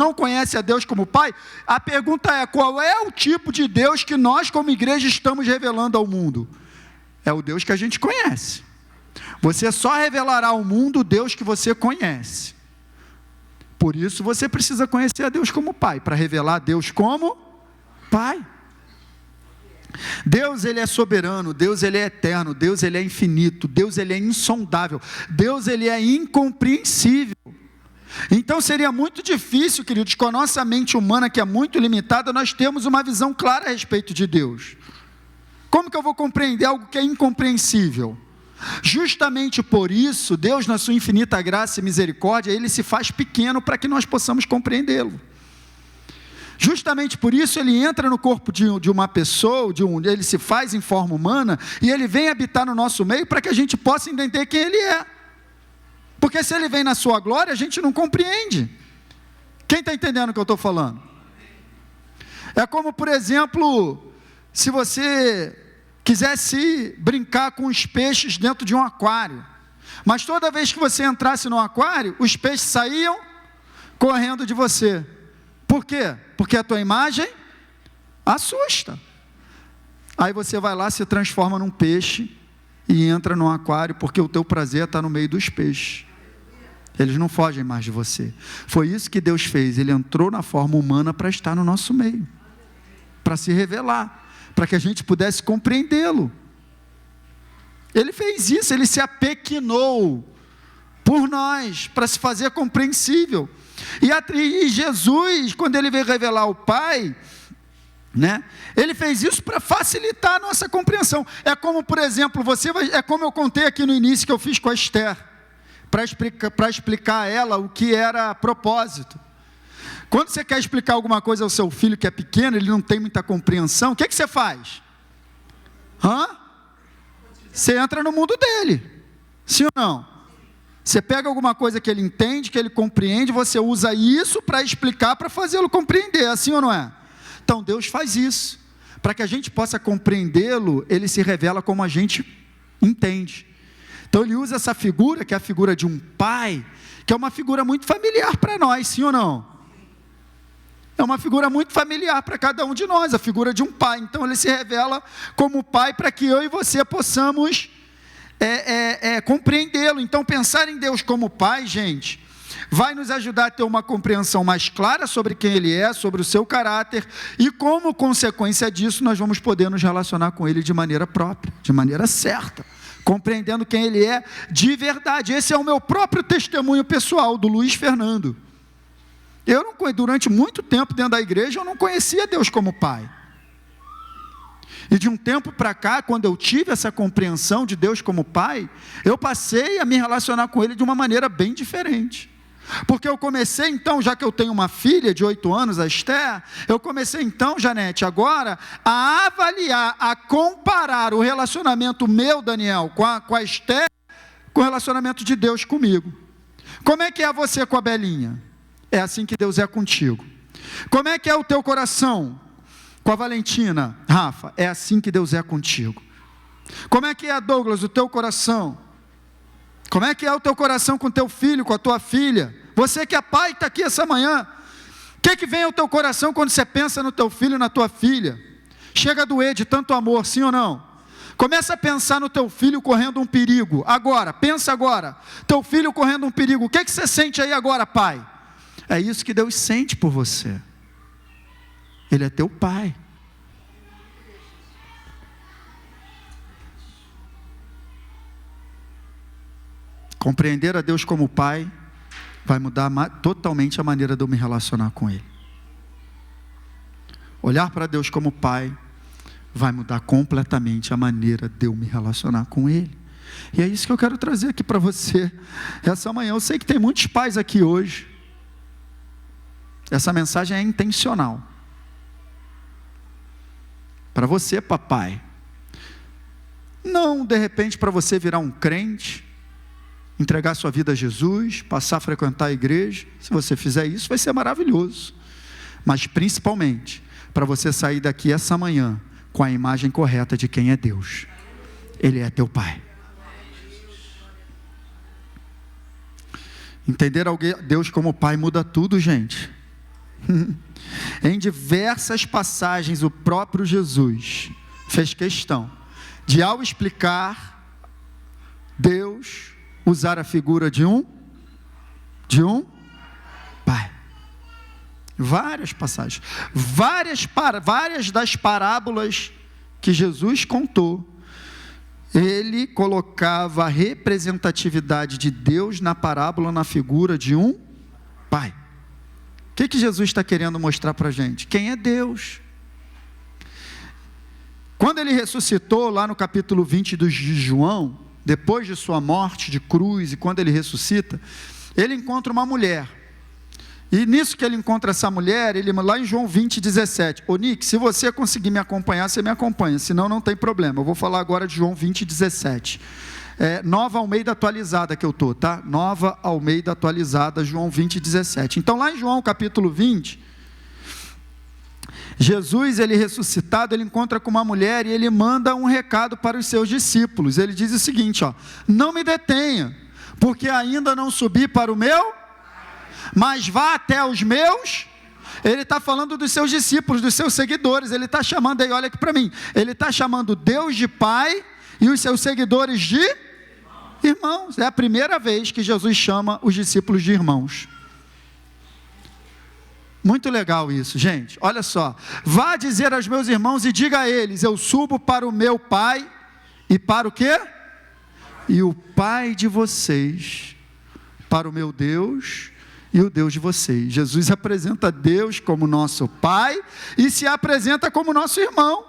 não conhece a Deus como Pai, a pergunta é: qual é o tipo de Deus que nós como igreja estamos revelando ao mundo? É o Deus que a gente conhece. Você só revelará ao mundo o Deus que você conhece. Por isso você precisa conhecer a Deus como Pai, para revelar a Deus como Pai. Deus, Ele é soberano, Deus, Ele é eterno, Deus, Ele é infinito, Deus, Ele é insondável, Deus, Ele é incompreensível. Então seria muito difícil, queridos, com a nossa mente humana, que é muito limitada, nós temos uma visão clara a respeito de Deus. Como que eu vou compreender algo que é incompreensível? Justamente por isso, Deus, na sua infinita graça e misericórdia, Ele se faz pequeno para que nós possamos compreendê-lo. Justamente por isso, Ele entra no corpo de uma pessoa, Ele se faz em forma humana, e Ele vem habitar no nosso meio para que a gente possa entender quem Ele é. Porque se Ele vem na sua glória, a gente não compreende. Quem está entendendo o que eu estou falando? É como, por exemplo, se você quisesse brincar com os peixes dentro de um aquário, mas toda vez que você entrasse no aquário, os peixes saíam correndo de você. Por quê? Porque a tua imagem assusta. Aí você vai lá, se transforma num peixe e entra no aquário, porque o teu prazer está no meio dos peixes. Eles não fogem mais de você. Foi isso que Deus fez. Ele entrou na forma humana para estar no nosso meio, para se revelar, para que a gente pudesse compreendê-lo. Ele fez isso, Ele se apequenou por nós, para se fazer compreensível. E Jesus, quando Ele veio revelar o Pai, né, Ele fez isso para facilitar a nossa compreensão. É como, por exemplo, é como eu contei aqui no início que eu fiz com a Esther, para explicar a ela o que era propósito. Quando você quer explicar alguma coisa ao seu filho que é pequeno, ele não tem muita compreensão, o que você faz? Você entra no mundo dele, sim ou não? Você pega alguma coisa que ele entende, que ele compreende, você usa isso para explicar, para fazê-lo compreender, assim ou não é? Então Deus faz isso, para que a gente possa compreendê-lo, Ele se revela como a gente entende. Então Ele usa essa figura, que é a figura de um pai, que é uma figura muito familiar para nós, sim ou não? É uma figura muito familiar para cada um de nós, a figura de um pai. Então Ele se revela como pai, para que eu e você possamos compreendê-lo. Então pensar em Deus como pai, gente, vai nos ajudar a ter uma compreensão mais clara sobre quem Ele é, sobre o seu caráter, e como consequência disso, nós vamos poder nos relacionar com Ele de maneira própria, de maneira certa, compreendendo quem Ele é de verdade. Esse é o meu próprio testemunho pessoal, do Luiz Fernando. Durante muito tempo dentro da igreja, eu não conhecia Deus como Pai. E de um tempo para cá, quando eu tive essa compreensão de Deus como Pai, eu passei a me relacionar com Ele de uma maneira bem diferente. Porque eu comecei então, já que eu tenho uma filha de 8 anos, a Esther, eu comecei então, Janete, agora, a avaliar, a comparar o relacionamento meu, Daniel, com a Esther, com o relacionamento de Deus comigo. Como é que é você com a Belinha? É assim que Deus é contigo. Como é que é o teu coração com a Valentina, Rafa? É assim que Deus é contigo. Como é que é, Douglas, o teu coração? Como é que é o teu coração com o teu filho, com a tua filha? Você que é pai, está aqui essa manhã. O que vem ao teu coração quando você pensa no teu filho e na tua filha? Chega a doer de tanto amor, sim ou não? Começa a pensar no teu filho correndo um perigo. Agora, pensa agora. Teu filho correndo um perigo. O que você sente aí agora, pai? É isso que Deus sente por você. Ele é teu pai. Compreender a Deus como pai vai mudar totalmente a maneira de eu me relacionar com Ele. Olhar para Deus como pai vai mudar completamente a maneira de eu me relacionar com Ele. E é isso que eu quero trazer aqui para você essa manhã. Eu sei que tem muitos pais aqui hoje. Essa mensagem é intencional. Para você, papai. Não, de repente, para você virar um crente, entregar sua vida a Jesus, passar a frequentar a igreja. Se você fizer isso, vai ser maravilhoso. Mas principalmente, para você sair daqui essa manhã com a imagem correta de quem é Deus. Ele é teu pai. Entender Deus como pai muda tudo, gente. Em diversas passagens, o próprio Jesus fez questão de, ao explicar, Deus usar a figura de um pai. Várias passagens, várias das parábolas que Jesus contou, ele colocava a representatividade de Deus na parábola, na figura de um pai. O que Jesus está querendo mostrar para a gente? Quem é Deus? Quando ele ressuscitou, lá no capítulo 20 de João, depois de sua morte de cruz, e quando ele ressuscita, ele encontra uma mulher. E nisso que ele encontra essa mulher, lá em João 20, 17, ô Nick, se você conseguir me acompanhar, você me acompanha, senão não tem problema. Eu vou falar agora de João 20, 17. Nova Almeida atualizada que eu estou, tá? Nova Almeida atualizada, João 20, 17. Então lá em João capítulo 20, Jesus, ele ressuscitado, ele encontra com uma mulher e ele manda um recado para os seus discípulos. Ele diz o seguinte, ó: não me detenha, porque ainda não subi para o meu, mas vá até os meus. Ele está falando dos seus discípulos, dos seus seguidores. Ele está chamando aí, olha aqui para mim, ele está chamando Deus de Pai e os seus seguidores de irmãos. É a primeira vez que Jesus chama os discípulos de irmãos. Muito legal isso, gente. Olha só: vá dizer aos meus irmãos e diga a eles, eu subo para o meu Pai e para o quê? E o Pai de vocês, para o meu Deus e o Deus de vocês. Jesus apresenta Deus como nosso Pai e se apresenta como nosso irmão.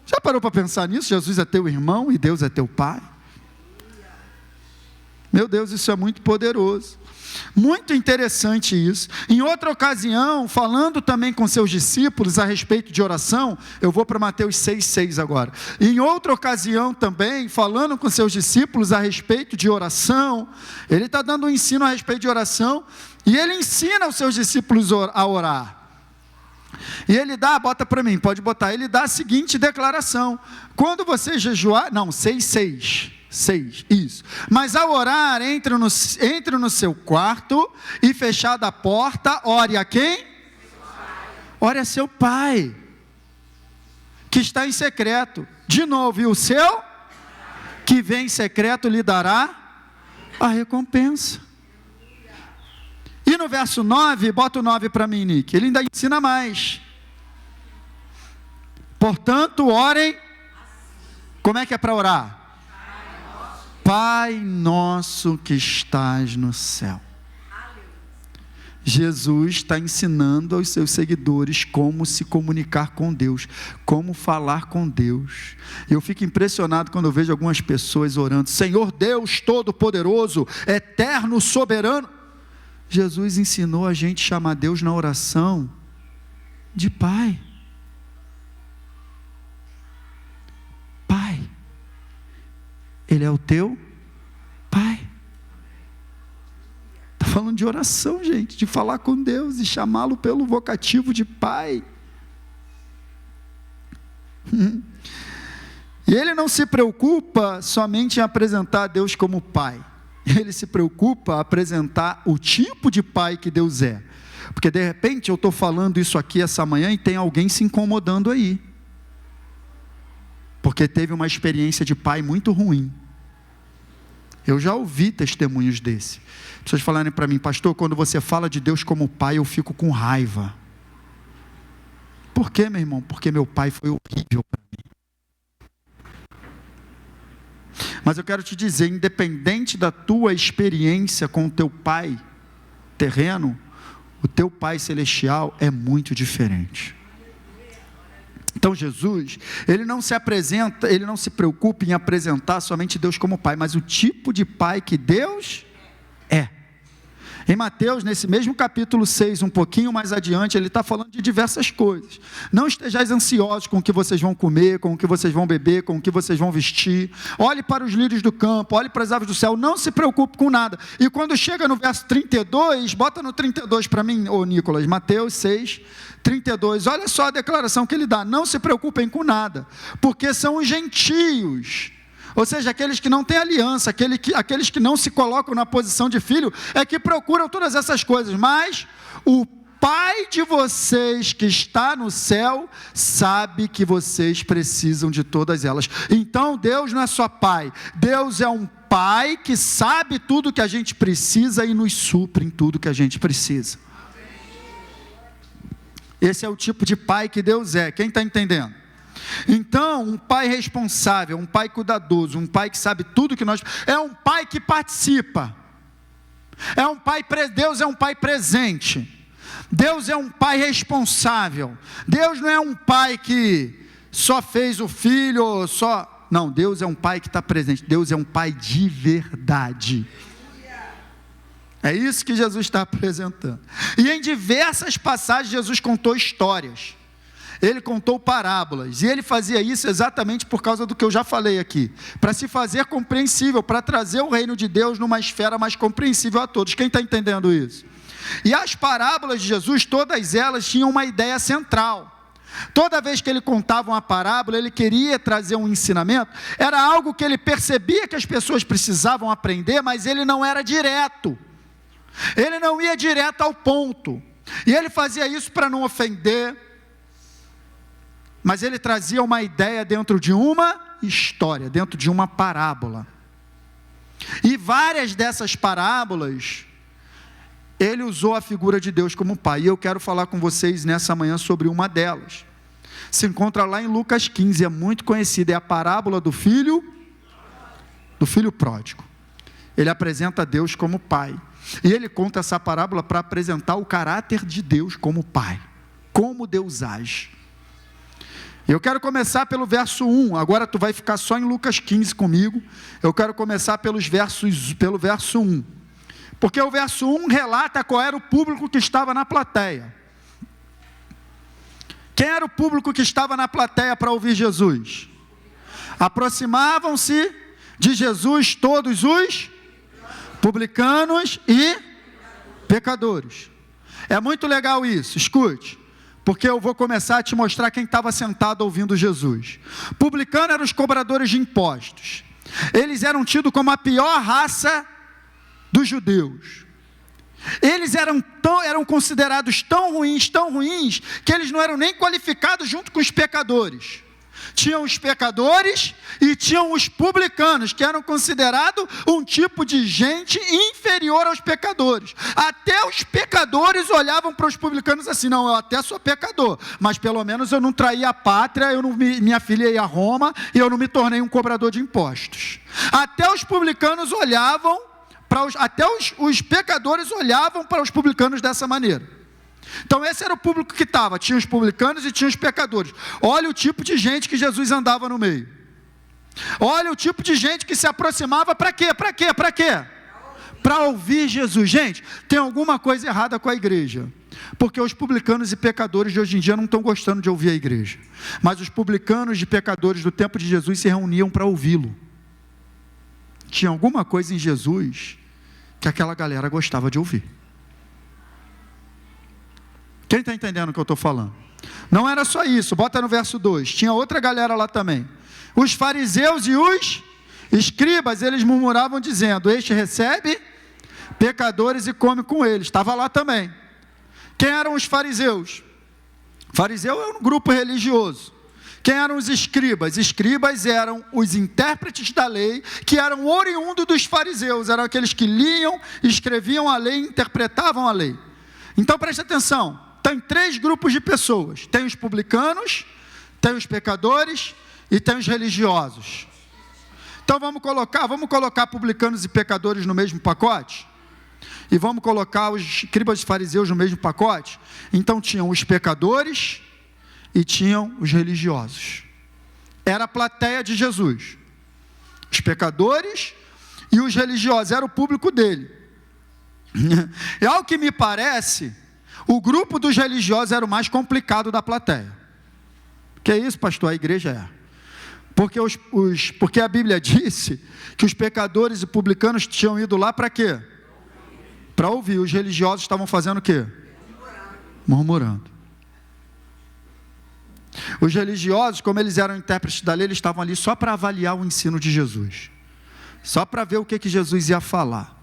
Já parou para pensar nisso? Jesus é teu irmão e Deus é teu Pai. Meu Deus, isso é muito poderoso. Muito interessante isso. Em outra ocasião, falando também com seus discípulos a respeito de oração, eu vou para Mateus 6,6 agora. Em outra ocasião também, falando com seus discípulos a respeito de oração, ele está dando um ensino a respeito de oração, e ele ensina os seus discípulos a orar. E ele dá, bota para mim, pode botar, ele dá a seguinte declaração: quando você jejuar, não, 6, isso. Mas ao orar, entre no seu quarto e fechada a porta, ore a quem? Ore a seu Pai, que está em secreto. De novo, e o seu, que vem em secreto, lhe dará a recompensa. E no verso 9, bota o 9 para mim, Nick, ele ainda ensina mais. Portanto, orem, como é que é para orar? Pai nosso que estás no céu. Jesus está ensinando aos seus seguidores como se comunicar com Deus, como falar com Deus. Eu fico impressionado quando eu vejo algumas pessoas orando: Senhor Deus Todo-Poderoso, Eterno, Soberano. Jesus ensinou a gente a chamar Deus na oração de Pai. Pai. Ele é o teu Pai. Está falando de oração, gente, de falar com Deus e chamá-lo pelo vocativo de Pai. E ele não se preocupa somente em apresentar a Deus como Pai. Ele se preocupa em apresentar o tipo de Pai que Deus é. Porque de repente eu estou falando isso aqui essa manhã e tem alguém se incomodando aí. Porque teve uma experiência de pai muito ruim. Eu já ouvi testemunhos desse. Pessoas falarem para mim: pastor, quando você fala de Deus como Pai, eu fico com raiva. Por quê, meu irmão? Porque meu pai foi horrível para mim. Mas eu quero te dizer, independente da tua experiência com o teu pai terreno, o teu pai celestial é muito diferente. Então Jesus, ele não se preocupa em apresentar somente Deus como Pai, mas o tipo de Pai que Deus é. Em Mateus, nesse mesmo capítulo 6, um pouquinho mais adiante, ele está falando de diversas coisas. Não estejais ansiosos com o que vocês vão comer, com o que vocês vão beber, com o que vocês vão vestir. Olhe para os lírios do campo, olhe para as aves do céu, não se preocupe com nada. E quando chega no verso 32, bota no 32 para mim, ô Nicolas, Mateus 6, 32, olha só a declaração que ele dá: não se preocupem com nada, porque são os gentios, ou seja, aqueles que não têm aliança, aqueles que não se colocam na posição de filho, é que procuram todas essas coisas, mas o Pai de vocês que está no céu sabe que vocês precisam de todas elas. Então Deus não é só Pai, Deus é um Pai que sabe tudo que a gente precisa e nos supre em tudo que a gente precisa. Esse é o tipo de Pai que Deus é, quem está entendendo? Então, um pai responsável, um pai cuidadoso, um pai que sabe tudo que nós... É um pai que participa. Deus é um pai presente. Deus é um pai responsável. Deus não é um pai que só fez o filho, só... Não, Deus é um pai que está presente. Deus é um pai de verdade. É isso que Jesus está apresentando. E em diversas passagens, Jesus contou histórias. Ele contou parábolas, e ele fazia isso exatamente por causa do que eu já falei aqui, para se fazer compreensível, para trazer o reino de Deus numa esfera mais compreensível a todos. Quem está entendendo isso? E as parábolas de Jesus, todas elas tinham uma ideia central. Toda vez que ele contava uma parábola, ele queria trazer um ensinamento, era algo que ele percebia que as pessoas precisavam aprender, mas ele não era direto, ele não ia direto ao ponto, e ele fazia isso para não ofender, mas ele trazia uma ideia dentro de uma história, dentro de uma parábola. E várias dessas parábolas, ele usou a figura de Deus como pai. E eu quero falar com vocês nessa manhã sobre uma delas. Se encontra lá em Lucas 15, é muito conhecida, é a parábola do filho pródigo. Ele apresenta Deus como pai. E ele conta essa parábola para apresentar o caráter de Deus como pai. Como Deus age. Eu quero começar pelo verso 1, agora tu vai ficar só em Lucas 15 comigo, eu quero começar pelo verso 1, porque o verso 1 relata qual era o público que estava na plateia. Quem era o público que estava na plateia para ouvir Jesus? Aproximavam-se de Jesus todos os publicanos e pecadores. É muito legal isso, escute. Porque eu vou começar a te mostrar quem estava sentado ouvindo Jesus. Publicano eram os cobradores de impostos. Eles eram tidos como a pior raça dos judeus. Eles eram considerados tão ruins, que eles não eram nem qualificados junto com os pecadores. Tinham os pecadores e tinham os publicanos, que eram considerados um tipo de gente inferior aos pecadores. Até os pecadores olhavam para os publicanos assim: não, eu até sou pecador, mas pelo menos eu não traí a pátria, eu não me afiliei a Roma e eu não me tornei um cobrador de impostos. Até os publicanos olhavam, os pecadores olhavam para os publicanos dessa maneira. Então esse era o público que estava, tinha os publicanos e tinha os pecadores. Olha o tipo de gente que Jesus andava no meio. Olha o tipo de gente que se aproximava para quê? Para ouvir Jesus. Gente, tem alguma coisa errada com a igreja, porque os publicanos e pecadores de hoje em dia não estão gostando de ouvir a igreja, mas os publicanos e pecadores do tempo de Jesus se reuniam para ouvi-lo. Tinha alguma coisa em Jesus que aquela galera gostava de ouvir. Quem está entendendo o que eu estou falando? Não era só isso, bota no verso 2, tinha outra galera lá também. Os fariseus e os escribas, eles murmuravam dizendo: este recebe pecadores e come com eles. Estava lá também. Quem eram os fariseus? Fariseu é um grupo religioso. Quem eram os escribas? Escribas eram os intérpretes da lei, que eram oriundos dos fariseus, eram aqueles que liam, escreviam a lei, interpretavam a lei. Então preste atenção. Tem 3 grupos de pessoas: tem os publicanos, tem os pecadores e tem os religiosos. Então vamos colocar publicanos e pecadores no mesmo pacote? E vamos colocar os escribas e fariseus no mesmo pacote? Então tinham os pecadores e tinham os religiosos. Era a plateia de Jesus. Os pecadores e os religiosos, era o público dele. E ao que me parece, o grupo dos religiosos era o mais complicado da plateia. Que é isso, pastor? A igreja é. Porque a Bíblia disse que os pecadores e publicanos tinham ido lá para quê? Para ouvir. Os religiosos estavam fazendo o quê? Murmurando. Os religiosos, como eles eram intérpretes da lei, eles estavam ali só para avaliar o ensino de Jesus. Só para ver o que Jesus ia falar.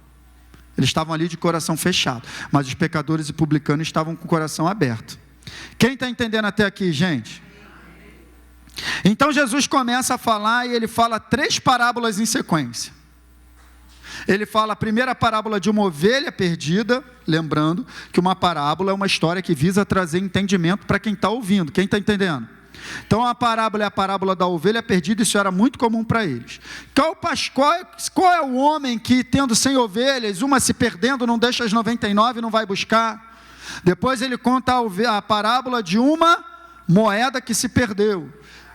Eles estavam ali de coração fechado, mas os pecadores e publicanos estavam com o coração aberto. Quem está entendendo até aqui, gente? Então Jesus começa a falar e ele fala 3 parábolas em sequência. Ele fala a primeira parábola de uma ovelha perdida, lembrando que uma parábola é uma história que visa trazer entendimento para quem está ouvindo. Quem está entendendo? Então a parábola é a parábola da ovelha perdida, isso era muito comum para eles. Qual é o homem que, tendo 100 ovelhas, uma se perdendo, não deixa as 99 e não vai buscar? Depois ele conta a parábola de uma moeda que se perdeu.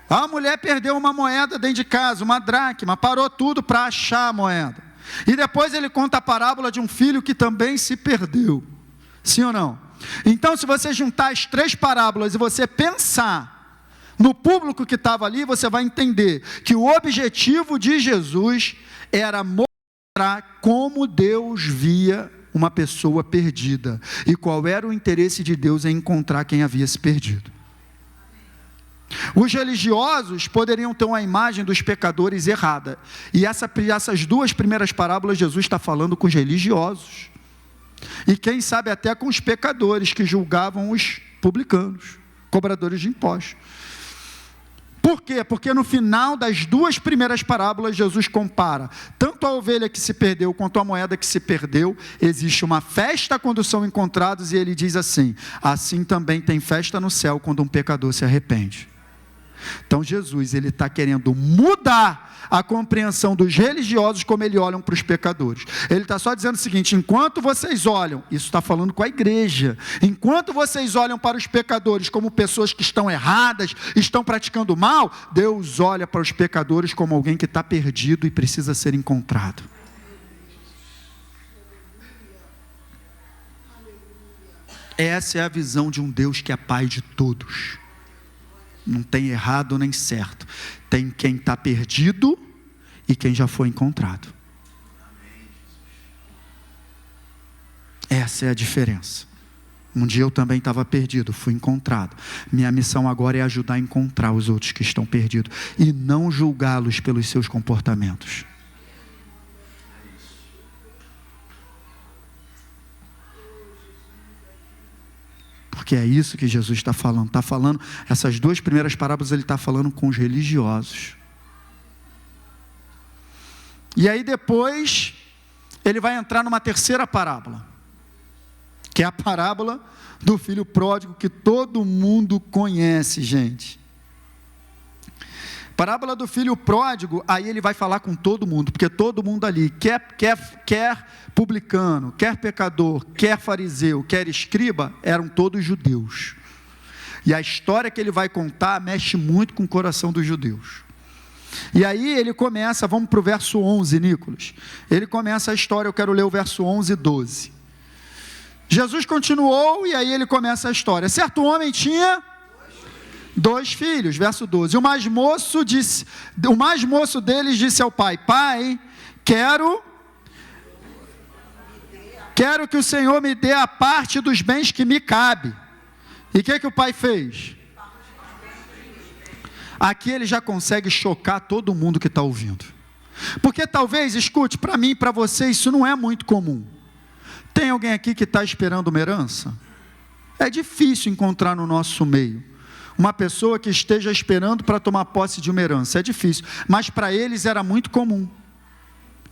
A mulher perdeu uma moeda dentro de casa, uma dracma, parou tudo para achar a moeda. E depois ele conta a parábola de um filho que também se perdeu. Sim ou não? Então, se você juntar as 3 parábolas e você pensar no público que estava ali, você vai entender que o objetivo de Jesus era mostrar como Deus via uma pessoa perdida e qual era o interesse de Deus em encontrar quem havia se perdido. Os religiosos poderiam ter uma imagem dos pecadores errada, e essas 2 primeiras parábolas Jesus está falando com os religiosos, e quem sabe até com os pecadores que julgavam os publicanos, cobradores de impostos. Por quê? Porque no final das 2 primeiras parábolas Jesus compara tanto a ovelha que se perdeu quanto a moeda que se perdeu. Existe uma festa quando são encontrados, e ele diz assim: assim também tem festa no céu quando um pecador se arrepende. Então Jesus, ele está querendo mudar a compreensão dos religiosos como eles olham para os pecadores. Ele está só dizendo o seguinte: enquanto vocês olham, isso está falando com a igreja, enquanto vocês olham para os pecadores como pessoas que estão erradas, estão praticando mal, Deus olha para os pecadores como alguém que está perdido e precisa ser encontrado. Essa é a visão de um Deus que é Pai de todos. Não tem errado nem certo. Tem quem está perdido e quem já foi encontrado. Essa é a diferença. Um dia eu também estava perdido, fui encontrado. Minha missão agora é ajudar a encontrar os outros que estão perdidos e não julgá-los pelos seus comportamentos. Porque é isso que Jesus está falando. Está falando, essas 2 primeiras parábolas ele está falando com os religiosos. E aí depois, ele vai entrar numa terceira parábola, que é a parábola do filho pródigo, que todo mundo conhece, gente. Parábola do filho pródigo, aí ele vai falar com todo mundo, porque todo mundo ali, quer publicano, quer pecador, quer fariseu, quer escriba, eram todos judeus. E a história que ele vai contar mexe muito com o coração dos judeus. E aí ele começa, vamos para o verso 11, Nicolas. Ele começa a história, eu quero ler o verso 11 e 12. Jesus continuou, e aí ele começa a história. Certo homem tinha 2 filhos, verso 12. O mais moço deles disse ao pai: pai, quero que o Senhor me dê a parte dos bens que me cabe. E o que o pai fez? Aqui ele já consegue chocar todo mundo que está ouvindo. Porque talvez, escute, para mim e para você, isso não é muito comum. Tem alguém aqui que está esperando uma herança? É difícil encontrar no nosso meio uma pessoa que esteja esperando para tomar posse de uma herança. É difícil, mas para eles era muito comum.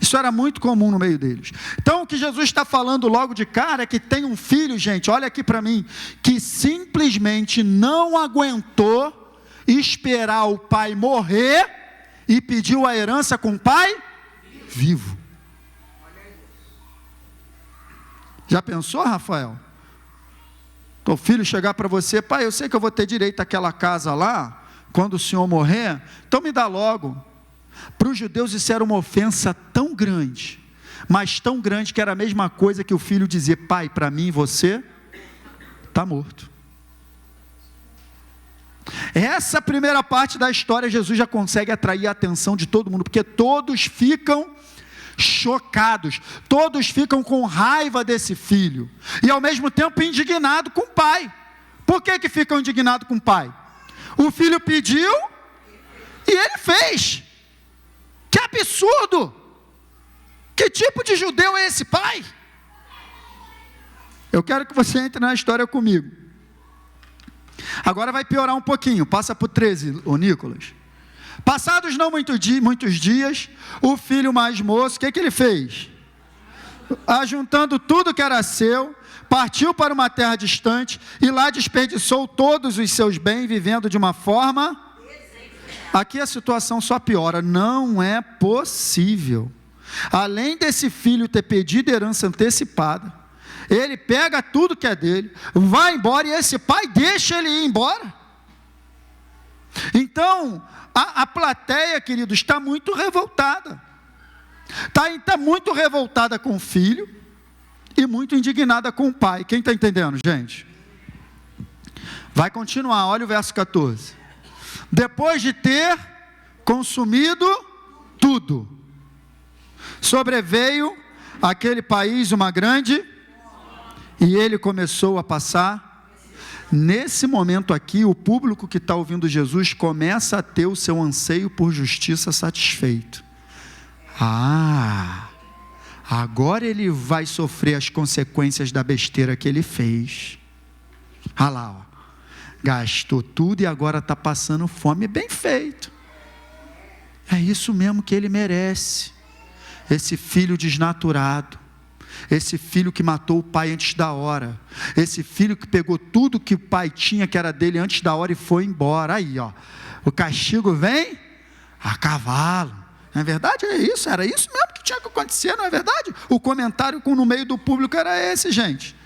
Isso era muito comum no meio deles. Então o que Jesus está falando logo de cara é que tem um filho, gente, olha aqui para mim, que simplesmente não aguentou esperar o pai morrer e pediu a herança com o pai vivo. Já pensou, Rafael? O filho chegar para você: pai, eu sei que eu vou ter direito àquela casa lá, quando o senhor morrer, então me dá logo. Para os judeus isso era uma ofensa tão grande, mas tão grande que era a mesma coisa que o filho dizer: pai, para mim você está morto. Essa primeira parte da história, Jesus já consegue atrair a atenção de todo mundo, porque todos ficam chocados, todos ficam com raiva desse filho, e ao mesmo tempo indignados com o pai. Por que ficam indignados com o pai? O filho pediu e ele fez. Que absurdo! Que tipo de judeu é esse pai? Eu quero que você entre na história comigo. Agora vai piorar um pouquinho, passa para o 13, ô Nicolas. Passados não muitos dias, o filho mais moço, o que ele fez? Ajuntando tudo que era seu, partiu para uma terra distante, e lá desperdiçou todos os seus bens, vivendo de uma forma... Aqui a situação só piora, não é possível. Além desse filho ter pedido herança antecipada, ele pega tudo que é dele, vai embora, e esse pai deixa ele ir embora. Então, a plateia, queridos, está muito revoltada. Está muito revoltada com o filho e muito indignada com o pai. Quem está entendendo, gente? Vai continuar, olha o verso 14. Depois de ter consumido tudo, sobreveio àquele país uma grande, e ele começou a passar. Nesse momento aqui, o público que está ouvindo Jesus começa a ter o seu anseio por justiça satisfeito. Agora ele vai sofrer as consequências da besteira que ele fez. Olha lá, ó. Gastou tudo e agora está passando fome. Bem feito. É isso mesmo que ele merece. Esse filho desnaturado, esse filho que matou o pai antes da hora, esse filho que pegou tudo que o pai tinha que era dele antes da hora e foi embora. Aí, ó, o castigo vem a cavalo. Não é verdade? É isso, era isso mesmo que tinha que acontecer, não é verdade? O comentário no meio do público era esse, gente.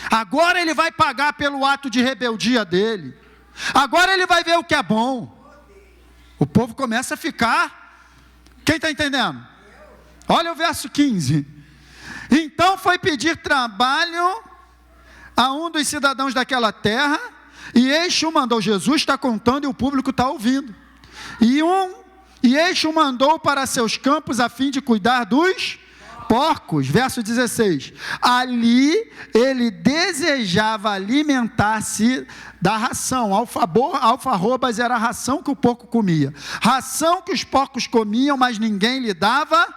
Agora ele vai pagar pelo ato de rebeldia dele. Agora ele vai ver o que é bom. O povo começa a ficar... Quem está entendendo? Olha o verso 15. Então foi pedir trabalho a um dos cidadãos daquela terra, e este o mandou. Jesus está contando e o público está ouvindo. E este o mandou para seus campos a fim de cuidar dos porcos. Verso 16. Ali ele desejava alimentar-se da ração. Alfarrobas era a ração que o porco comia. Ração que os porcos comiam, mas ninguém lhe dava.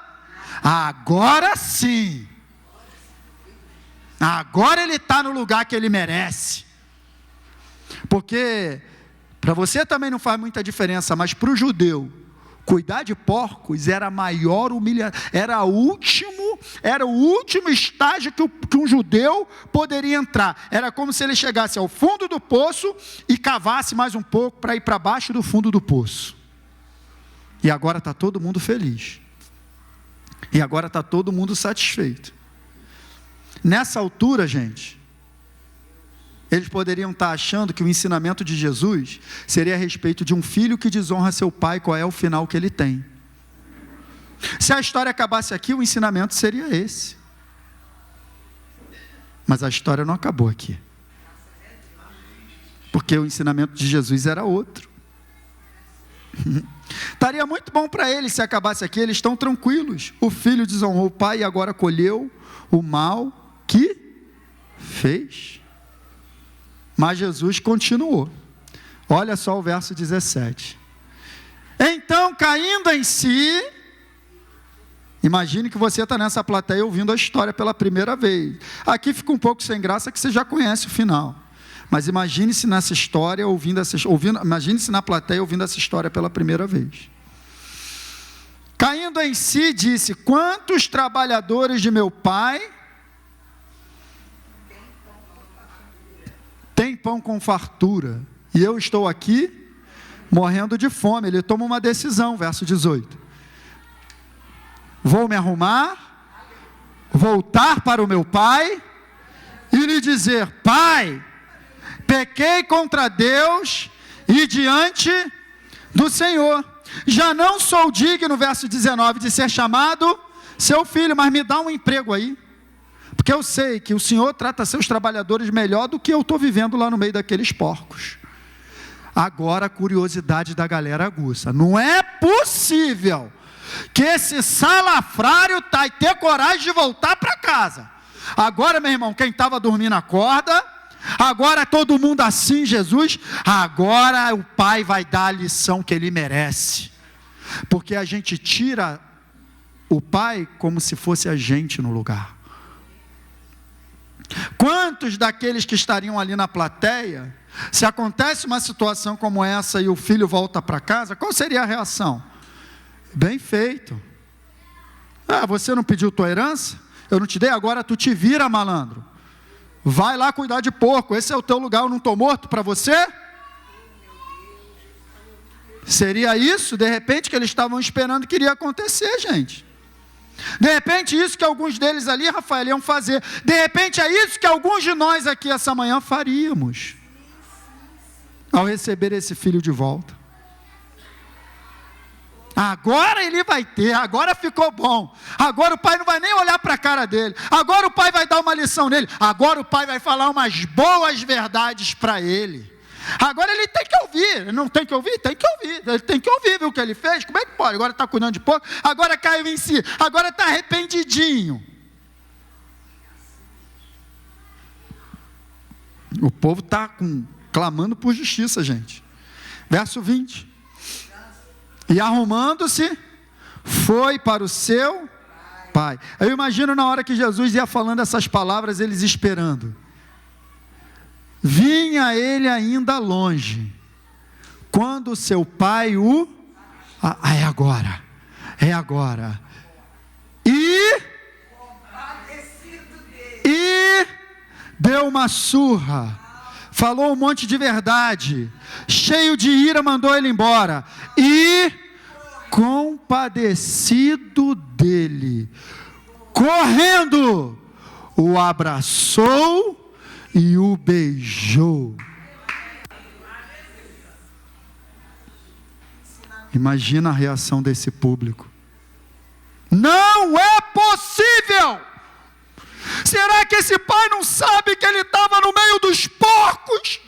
Agora sim. Agora ele está no lugar que ele merece. Porque para você também não faz muita diferença, mas para o judeu, cuidar de porcos era a maior humilhação, era o último estágio que um judeu poderia entrar. Era como se ele chegasse ao fundo do poço e cavasse mais um pouco para ir para baixo do fundo do poço. E agora está todo mundo feliz. E agora está todo mundo satisfeito. Nessa altura, gente, eles poderiam estar achando que o ensinamento de Jesus seria a respeito de um filho que desonra seu pai, qual é o final que ele tem. Se a história acabasse aqui, o ensinamento seria esse. Mas a história não acabou aqui. Porque o ensinamento de Jesus era outro. Estaria muito bom para eles se acabasse aqui, eles estão tranquilos. O filho desonrou o pai e agora colheu o mal que fez. Mas Jesus continuou. Olha só o verso 17. Então, caindo em si, imagine que você está nessa plateia ouvindo a história pela primeira vez. Aqui fica um pouco sem graça que você já conhece o final. Mas imagine-se nessa história imagine-se na plateia ouvindo essa história pela primeira vez. Caindo em si, disse: quantos trabalhadores de meu pai têm pão com fartura, e eu estou aqui morrendo de fome. Ele toma uma decisão, verso 18. Vou me arrumar, voltar para o meu pai e lhe dizer: pai, pequei contra Deus e diante do Senhor. Já não sou digno, verso 19, de ser chamado seu filho, mas me dá um emprego aí. Porque eu sei que o Senhor trata seus trabalhadores melhor do que eu estou vivendo lá no meio daqueles porcos. Agora a curiosidade da galera aguça. Não é possível que esse salafrário vai ter coragem de voltar para casa. Agora, meu irmão, quem estava dormindo acorda. Agora todo mundo assim, Jesus. Agora o pai vai dar a lição que ele merece. Porque a gente tira o pai como se fosse a gente no lugar. Quantos daqueles que estariam ali na plateia, se acontece uma situação como essa e o filho volta para casa, qual seria a reação? Bem feito. Você não pediu tua herança? Eu não te dei, agora tu te vira, malandro. Vai lá cuidar de porco, esse é o teu lugar, eu não estou morto para você? Seria isso, de repente, que eles estavam esperando que iria acontecer, gente. De repente, isso que alguns deles ali, Rafael, iam fazer. De repente, é isso que alguns de nós aqui essa manhã faríamos, ao receber esse filho de volta. Agora ele vai ter, agora ficou bom. Agora o pai não vai nem olhar para a cara dele. Agora o pai vai dar uma lição nele. Agora o pai vai falar umas boas verdades para ele. Agora ele tem que ouvir. Não tem que ouvir? Tem que ouvir. Ele tem que ouvir, viu o que ele fez? Como é que pode? Agora está cuidando de pouco. Agora caiu em si. Agora está arrependidinho. O povo está clamando por justiça, gente. Verso 20. E arrumando-se, foi para o seu pai. Eu imagino na hora que Jesus ia falando essas palavras, eles esperando. Vinha ele ainda longe, quando seu pai o... é agora. E deu uma surra, falou um monte de verdade, cheio de ira mandou ele embora, e compadecido dele, correndo, o abraçou e o beijou. Imagina a reação desse público. Não é possível! Será que esse pai não sabe que ele estava no meio dos porcos?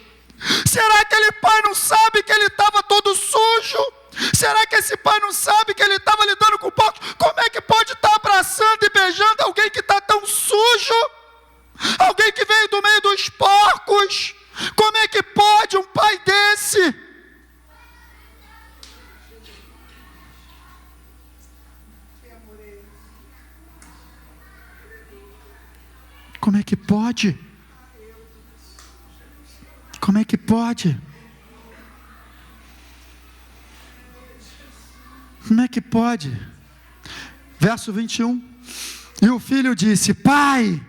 Será que aquele pai não sabe que ele estava todo sujo? Será que esse pai não sabe que ele estava lidando com porcos? Como é que pode estar abraçando e beijando alguém que está tão sujo? Alguém que veio do meio dos porcos? Como é que pode um pai desse? Como é que pode? Como é que pode? Como é que pode? Verso 21. E o filho disse: pai,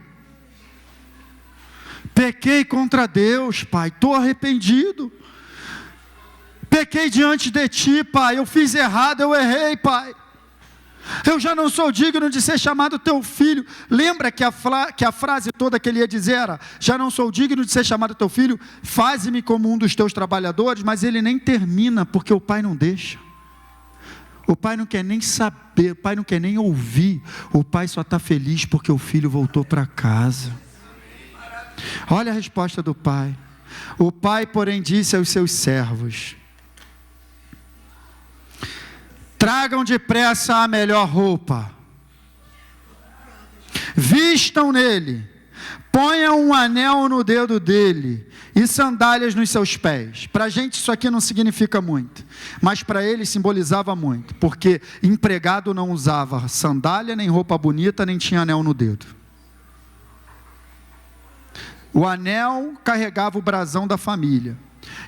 pequei contra Deus, pai, estou arrependido. Pequei diante de ti, pai, eu fiz errado, eu errei, pai. Eu já não sou digno de ser chamado teu filho. Lembra que a frase toda que ele ia dizer era: já não sou digno de ser chamado teu filho, faze-me como um dos teus trabalhadores. Mas ele nem termina, porque o pai não deixa. O pai não quer nem saber, o pai não quer nem ouvir. O pai só está feliz porque o filho voltou para casa. Olha a resposta do pai. O pai, porém, disse aos seus servos: tragam depressa a melhor roupa, vistam nele, ponham um anel no dedo dele e sandálias nos seus pés. Para a gente isso aqui não significa muito, mas para ele simbolizava muito, porque empregado não usava sandália, nem roupa bonita, nem tinha anel no dedo. O anel carregava o brasão da família,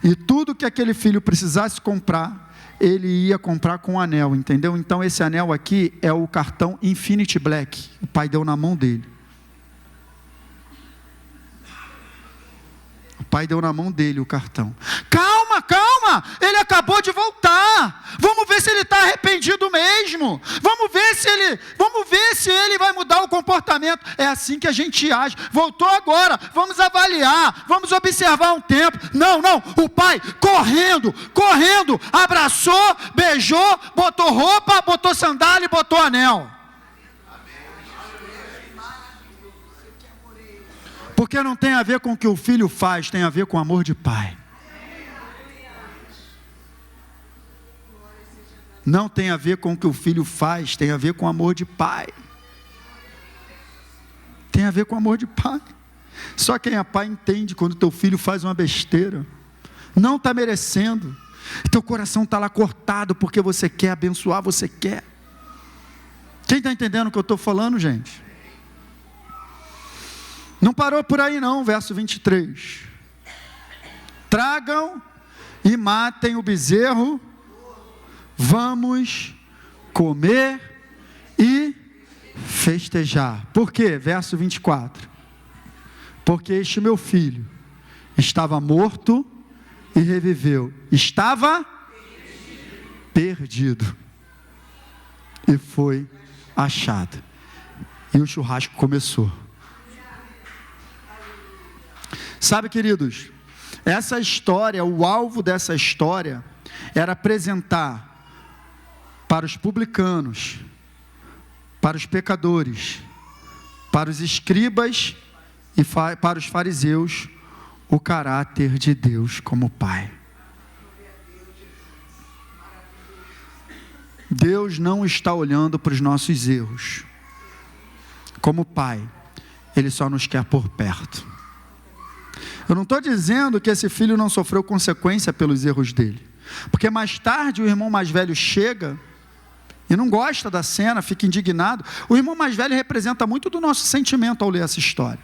e tudo que aquele filho precisasse comprar, ele ia comprar com o anel, entendeu? Então esse anel aqui é o cartão Infinity Black, o pai deu na mão dele. O pai deu na mão dele o cartão. Calma, ele acabou de voltar. Vamos ver se ele está arrependido mesmo. Vamos ver se ele vai mudar o comportamento. É assim que a gente age. Voltou agora, vamos avaliar, vamos observar um tempo. Não, o pai correndo, abraçou, beijou, botou roupa, botou sandália e botou anel. Porque não tem a ver com o que o filho faz, tem a ver com o amor de pai. Não tem a ver com o que o filho faz, tem a ver com o amor de pai. Tem a ver com o amor de pai. Só quem é pai entende quando teu filho faz uma besteira. Não está merecendo. Teu coração está lá cortado porque você quer abençoar, você quer. Quem está entendendo o que eu estou falando, gente? Não parou por aí não, verso 23. Tragam e matem o bezerro, vamos comer e festejar. Por quê? Verso 24. Porque este meu filho estava morto e reviveu. Estava perdido e foi achado. E o churrasco começou. Sabe, queridos, essa história, o alvo dessa história era apresentar para os publicanos, para os pecadores, para os escribas e para os fariseus, o caráter de Deus como Pai. Deus não está olhando para os nossos erros. Como Pai, Ele só nos quer por perto. Eu não estou dizendo que esse filho não sofreu consequência pelos erros dele. Porque mais tarde o irmão mais velho chega e não gosta da cena, fica indignado. O irmão mais velho representa muito do nosso sentimento ao ler essa história.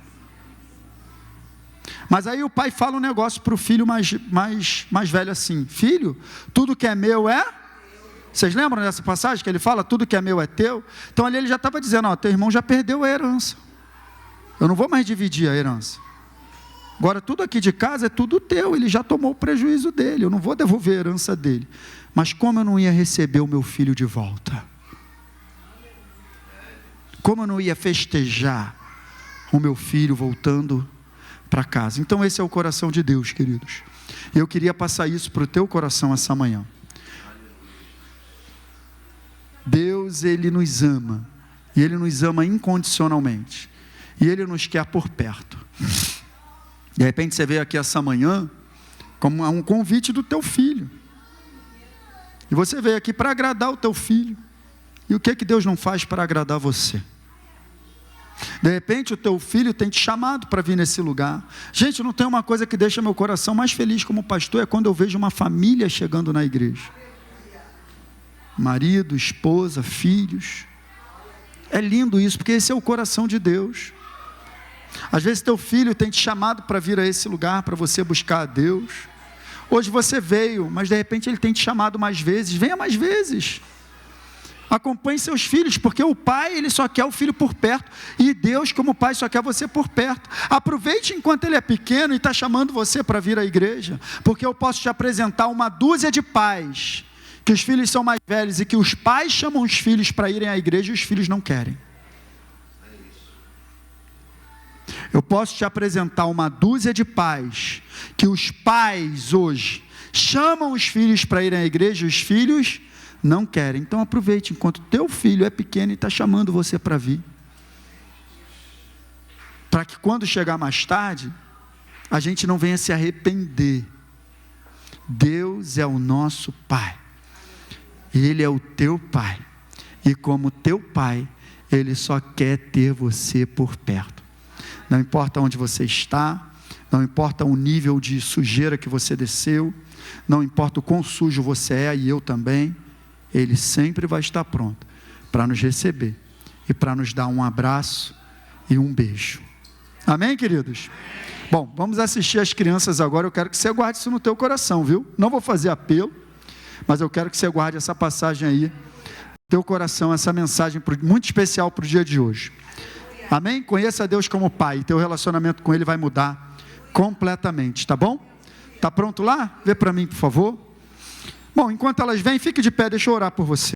Mas aí o pai fala um negócio para o filho mais velho assim: filho, tudo que é meu é... Vocês lembram dessa passagem que ele fala, tudo que é meu é teu? Então ali ele já estava dizendo, ó, teu irmão já perdeu a herança. Eu não vou mais dividir a herança. Agora tudo aqui de casa é tudo teu, ele já tomou o prejuízo dele, eu não vou devolver a herança dele. Mas como eu não ia receber o meu filho de volta? Como eu não ia festejar o meu filho voltando para casa? Então esse é o coração de Deus, queridos. Eu queria passar isso para o teu coração essa manhã. Deus, Ele nos ama, e Ele nos ama incondicionalmente, e Ele nos quer por perto. De repente você veio aqui essa manhã, como um convite do teu filho, e você veio aqui para agradar o teu filho, e o que Deus não faz para agradar você? De repente o teu filho tem te chamado para vir nesse lugar. Gente, não tem uma coisa que deixa meu coração mais feliz como pastor, é quando eu vejo uma família chegando na igreja. Marido, esposa, filhos. É lindo isso, porque esse é o coração de Deus. Às vezes teu filho tem te chamado para vir a esse lugar, para você buscar a Deus. Hoje você veio, mas de repente ele tem te chamado mais vezes. Venha mais vezes. Acompanhe seus filhos, porque o pai, ele só quer o filho por perto, e Deus como pai só quer você por perto. Aproveite enquanto ele é pequeno e está chamando você para vir à igreja, porque eu posso te apresentar uma dúzia de pais que os filhos são mais velhos e que os pais chamam os filhos para irem à igreja e os filhos não querem. Eu posso te apresentar uma dúzia de pais que os pais hoje chamam os filhos para irem à igreja e os filhos não querem. Então aproveite enquanto teu filho é pequeno e está chamando você para vir, para que quando chegar mais tarde a gente não venha se arrepender. Deus é o nosso Pai. Ele é o teu Pai, e como teu Pai, Ele só quer ter você por perto. Não importa onde você está, não importa o nível de sujeira que você desceu, não importa o quão sujo você é, e eu também, Ele sempre vai estar pronto para nos receber, e para nos dar um abraço e um beijo. Amém, queridos? Bom, vamos assistir as crianças agora. Eu quero que você guarde isso no teu coração, viu? Não vou fazer apelo, mas eu quero que você guarde essa passagem aí, no teu coração, essa mensagem muito especial para o dia de hoje. Amém? Conheça Deus como Pai, teu relacionamento com Ele vai mudar completamente, tá bom? Tá pronto lá? Vê para mim, por favor. Bom, enquanto elas vêm, fique de pé, deixa eu orar por você.